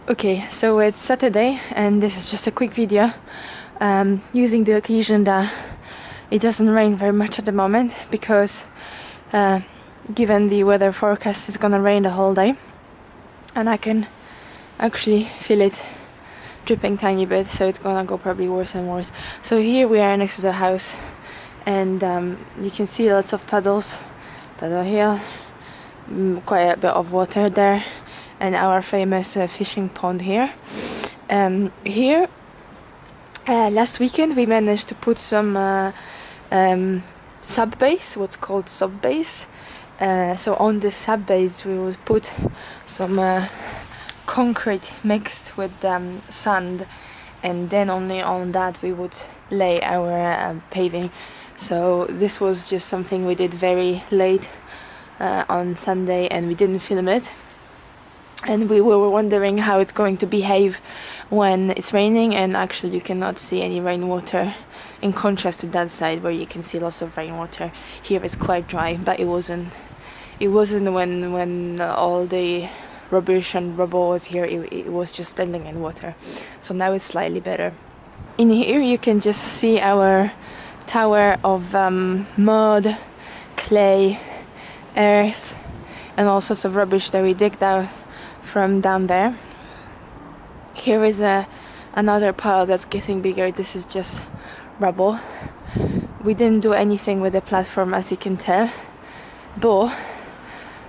Okay, so it's Saturday and this is just a quick video using the occasion that it doesn't rain very much at the moment because given the weather forecast it's gonna rain the whole day and I can actually feel it dripping tiny bit, so it's gonna go probably worse and worse. So here we are next to the house and you can see lots of puddles here, quite a bit of water there, and our famous fishing pond here. Last weekend we managed to put some sub-base, what's called sub-base. So on the sub-base we would put some concrete mixed with sand, and then only on that we would lay our paving. So this was just something we did very late on Sunday and we didn't film it. And we were wondering how it's going to behave when it's raining, and actually you cannot see any rainwater in contrast to that side where you can see lots of rainwater. Here it's quite dry, but it wasn't when all the rubbish and rubble was here. It was just standing in water. So now it's slightly better. In here you can just see our tower of mud, clay, earth and all sorts of rubbish that we digged out from down there. Here is another pile that's getting bigger. This is just rubble. We didn't do anything with the platform, as you can tell, but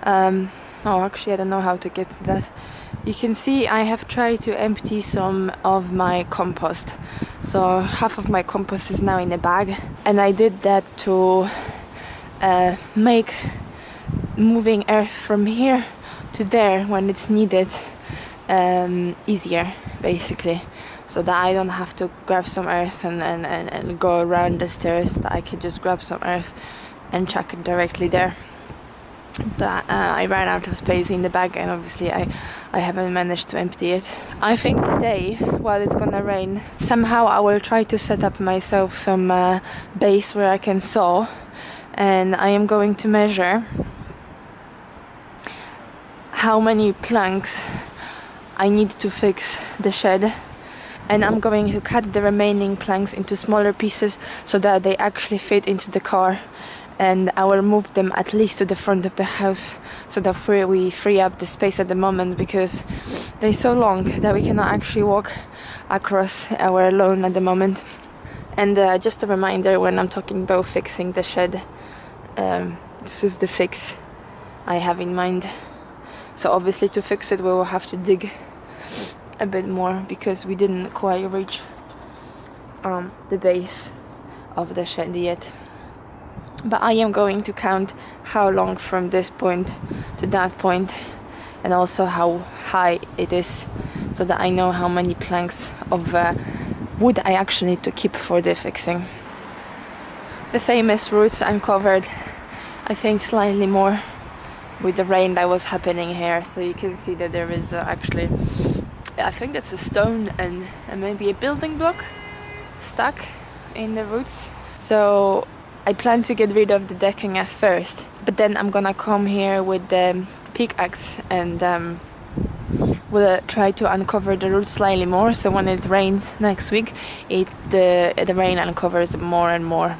actually I don't know how to get to that. You can see I have tried to empty some of my compost, so half of my compost is now in a bag, and I did that to make moving earth from here to there when it's needed easier, basically, so that I don't have to grab some earth and go around the stairs, but I can just grab some earth and chuck it directly there. But I ran out of space in the bag, and obviously I haven't managed to empty it. I think today, while it's gonna rain, somehow I will try to set up myself some base where I can saw, and I am going to measure how many planks I need to fix the shed, and I'm going to cut the remaining planks into smaller pieces so that they actually fit into the car, and I will move them at least to the front of the house so that we free up the space at the moment, because they're so long that we cannot actually walk across our lawn at the moment. And just a reminder, when I'm talking about fixing the shed, this is the fix I have in mind. So obviously to fix it we will have to dig a bit more because we didn't quite reach the base of the shed yet. But I am going to count how long from this point to that point, and also how high it is, so that I know how many planks of wood I actually need to keep for the fixing. The famous roots uncovered, I think slightly more with the rain that was happening here, so you can see that there is actually, I think that's a stone and maybe a building block stuck in the roots. So I plan to get rid of the decking as first, but then I'm gonna come here with the pickaxe and we'll try to uncover the roots slightly more, so when it rains next week the rain uncovers more and more.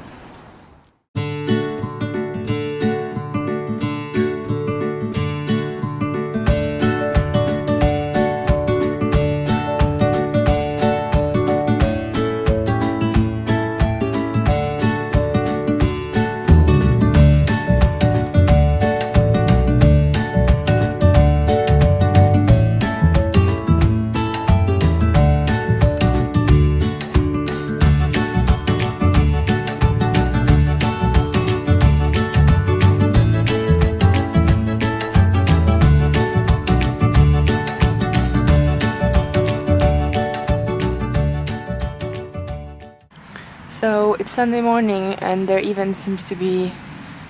So it's Sunday morning and there even seems to be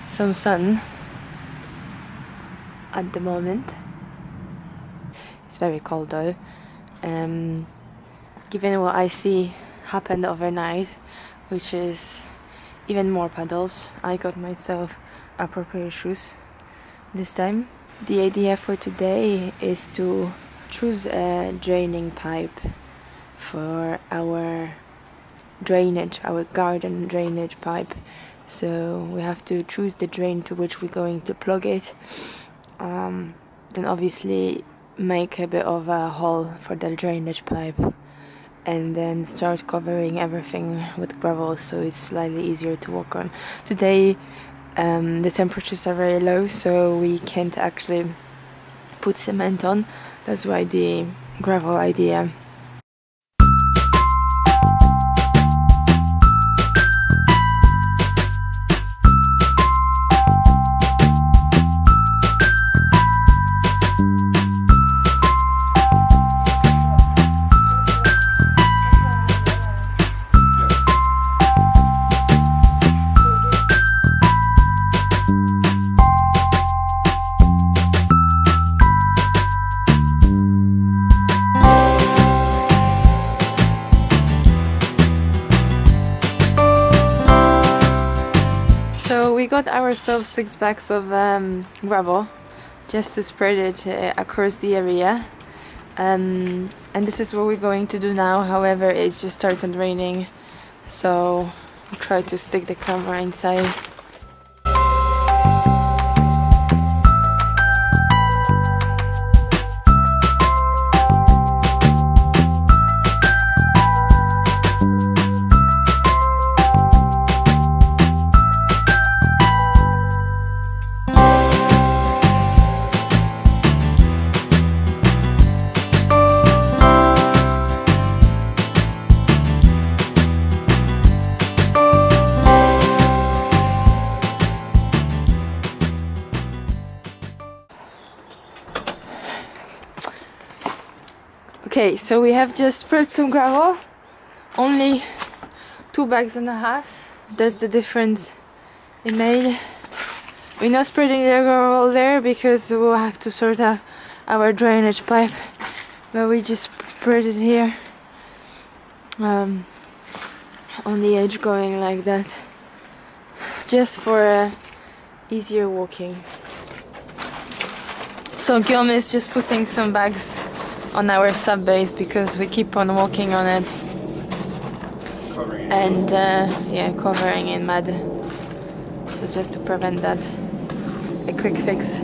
some sun at the moment. It's very cold though. Given what I see happened overnight, which is even more puddles, I got myself a pair of shoes this time. The idea for today is to choose a draining pipe for our drainage, our garden drainage pipe. So we have to choose the drain to which we're going to plug it. Then obviously make a bit of a hole for the drainage pipe, and then start covering everything with gravel so it's slightly easier to walk on. Today the temperatures are very low, so we can't actually put cement on. That's why the gravel idea. We got ourselves 6 bags of gravel just to spread it across the area, and this is what we're going to do now. However, it's just started raining, so I'll try to stick the camera inside. Okay, so we have just spread some gravel, only 2.5 bags. That's the difference it made. We're not spreading the gravel there because we'll have to sort out our drainage pipe, but we just spread it here on the edge, going like that, just for easier walking. So Guillaume is just putting some bags on our sub base because we keep on walking on it, and yeah, covering in mud. So just to prevent that, a quick fix.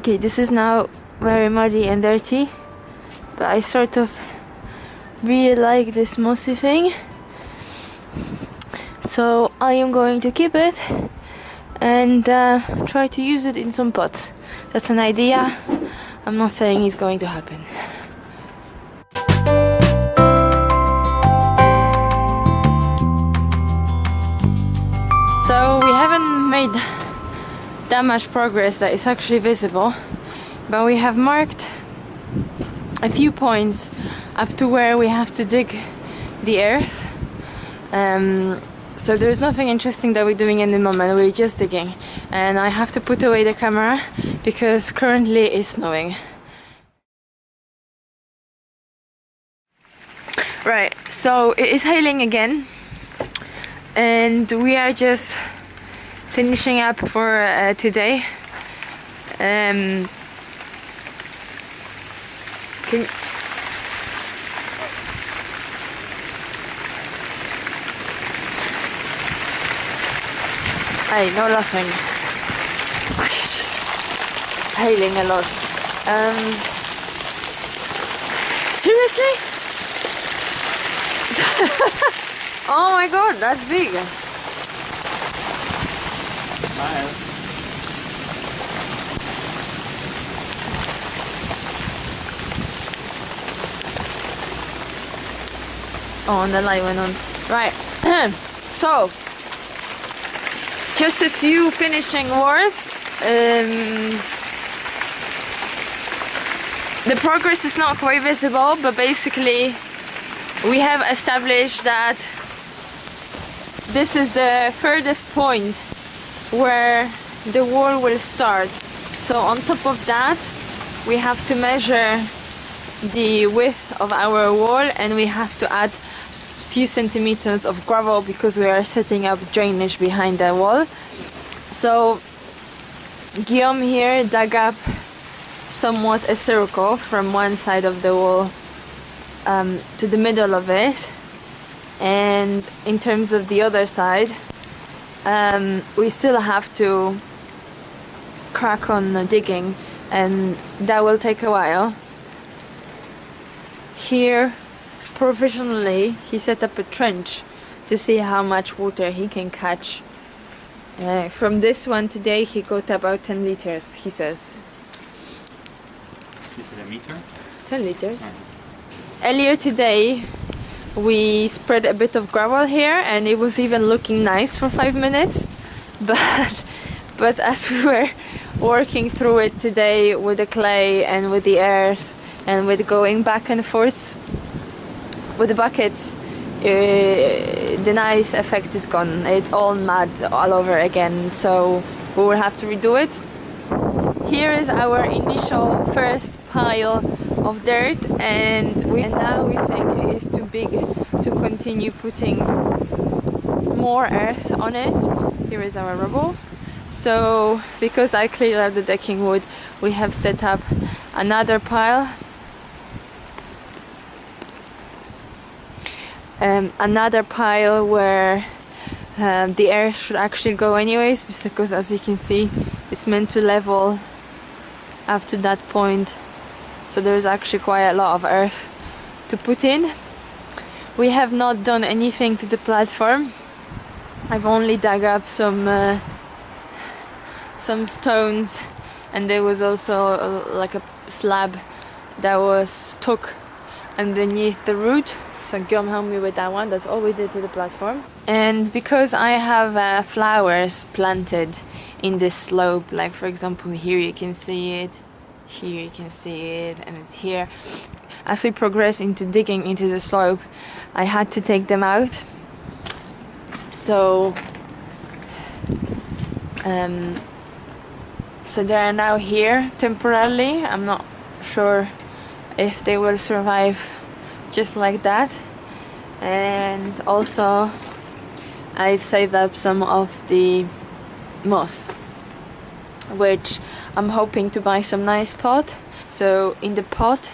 Okay, this is now very muddy and dirty, but I sort of really like this mossy thing, so I am going to keep it and try to use it in some pots. That's an idea. I'm not saying it's going to happen. So we haven't made that much progress that is actually visible, but we have marked a few points up to where we have to dig the earth. So there's nothing interesting that we're doing in the moment, we're just digging. And I have to put away the camera because currently it's snowing. Right, so it is hailing again, and we are just finishing up for today. Can hey, no laughing. It's just hailing a lot. Seriously? Oh my god, that's big. Oh, and the light went on. Right. So, just a few finishing words. The progress is not quite visible, but basically we have established that this is the furthest point where the wall will start. So on top of that, we have to measure the width of our wall, and we have to add a few centimeters of gravel because we are setting up drainage behind the wall. So Guillaume here dug up somewhat a circle from one side of the wall to the middle of it, and in terms of the other side, we still have to crack on digging, and that will take a while. Here, professionally, he set up a trench to see how much water he can catch. From this one today, he got about 10 liters, he says. Is it a meter? 10 liters. Earlier today, we spread a bit of gravel here, and it was even looking nice for 5 minutes. But as we were working through it today with the clay and with the earth and with going back and forth with the buckets, the nice effect is gone. It's all mud all over again, so we will have to redo it. Here is our initial first pile of dirt, and now we think it is too big to continue putting more earth on it. Here is our rubble. So because I cleared out the decking wood, we have set up another pile. Another pile where the earth should actually go anyways, because as you can see, it's meant to level up to that point, so there's actually quite a lot of earth to put in. We have not done anything to the platform. I've only dug up some stones, and there was also like a slab that was stuck underneath the root. So Guillaume helped me with that one. That's all we did to the platform. And because I have flowers planted in this slope, like for example here you can see it, here you can see it, and it's here. As we progress into digging into the slope, I had to take them out. So so they are now here temporarily. I'm not sure if they will survive just like that. And also I've saved up some of the moss, which I'm hoping to buy some nice pot. So in the pot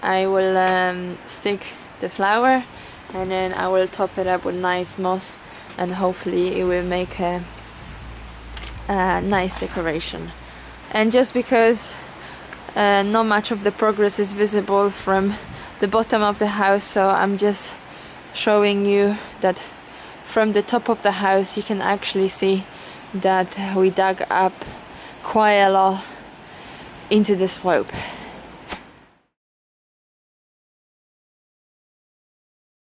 I will stick the flower, and then I will top it up with nice moss, and hopefully it will make a nice decoration. And just because not much of the progress is visible from the bottom of the house, so I'm just showing you that from the top of the house you can actually see that we dug up quite a lot into the slope.